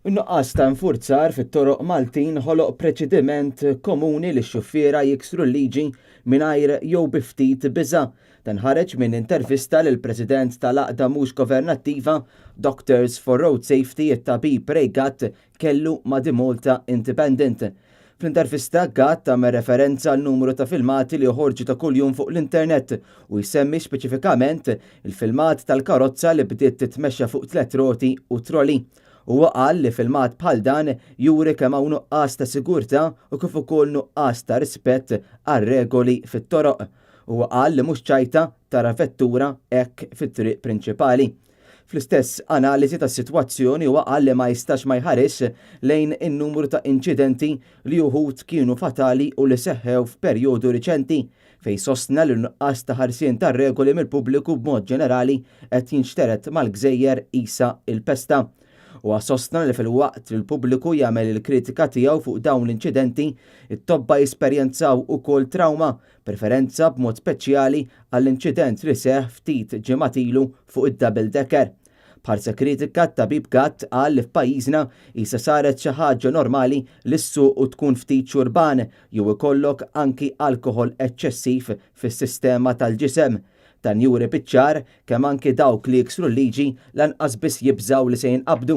In-nuqqas ta' infurzar fit-toroq Maltin ħoloq preċediment komuni li x-xuffiera jiksru l-liġi mingħajr jew bi ftit biża'. Dan ħareġ minn intervista lill president tal-Għaqda mhux governattiva Doctors for Road Safety it-tabib Ray Gatt kellu ma' The Malta Independent. Fl-intervista Gatt tagħmel referenza għal numru ta' filmati li joħorġu ta' kuljum fuq l-internet u jsemmi speċifikament il-filmat tal-karozza li bdiet titmexxa fuq 3 roti u troli. Huwa qal li filmat bħal dan juri kemm hawn nuqqas ta' sigurtà u kif ukoll nuqqas ta' rispett għar-regoli fit-toroq. Huwa qal li mhux ċajta tara vettura hekk fit-triq prinċipali. Fl-istess analiżi tas-sitwazzjoni huwa qal li ma jistax ma jħares lejn in-numru ta' inċidenti li wħud kienu fatali u li seħħew f'perjodu riċenti fejn sostna li nuqqas ta' ħarsien tar-regoli mill-pubbliku b'mod ġenerali qed jinxteret mal-Gżejjer qisha il-pesta. U sostna li fil-waqt li l-pubbliku jagħmel il-kritika tiegħu fuq dawn l-inċidenti, it-tobba jesperjenzaw ukoll trauma, preferenza b'mod speċjali għall-inċident li seħħ ftit ġimgħat ilu fuq id-double decker. Bħalsa kritika t-tabib Gatt qal li f'pajjiżna issa saret xi ħaġa normali li s-suq u tkun ftit xurban jew ikollok anki alkoħol eċċessiv fis-sistema tal-ġisem. Dan juri biċ-ċar kemm anki dawk li jiksru l-liġi lanqas biss jibżgħu li se jinqabdu.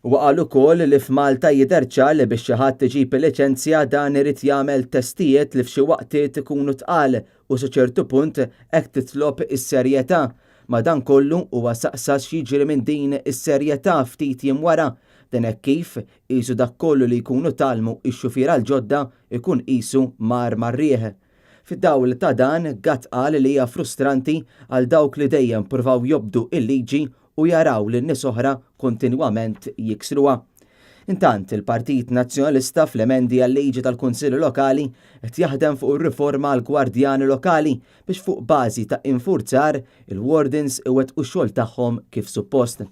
U qal ukoll li f'Malta jidher ċar li biex xi ħadd iġib il-liċenzja dan irid jagħmel testijiet li f'xi waqtiet ikunu tqal u sa ċertu punt hekk titlob is-serjetà. Madankollu huwa saqsa x'jiġri minn din is-serjetà ftit jiem wara. Dan hekk kif qisu dak kollu li jkunu talmu x-xufiera l-ġodda ikun qisu mar marrieħ. Fid-dawl ta' dan, Gatt qal li hija frustranti għal dawk li dejjem pruvaw jobdu il-liġi u jaraw li n-nies oħra kontinwament jiksruha. Intant il-Partit Nazzjonalista fl-emendi għal-liġi tal-Kunsilli Lokali qed jaħdem fuq ir-riforma għall gwardjani lokali biex fuq bażi ta' infurzar il-wardens iwettqu x-xogħol tagħhom kif suppost.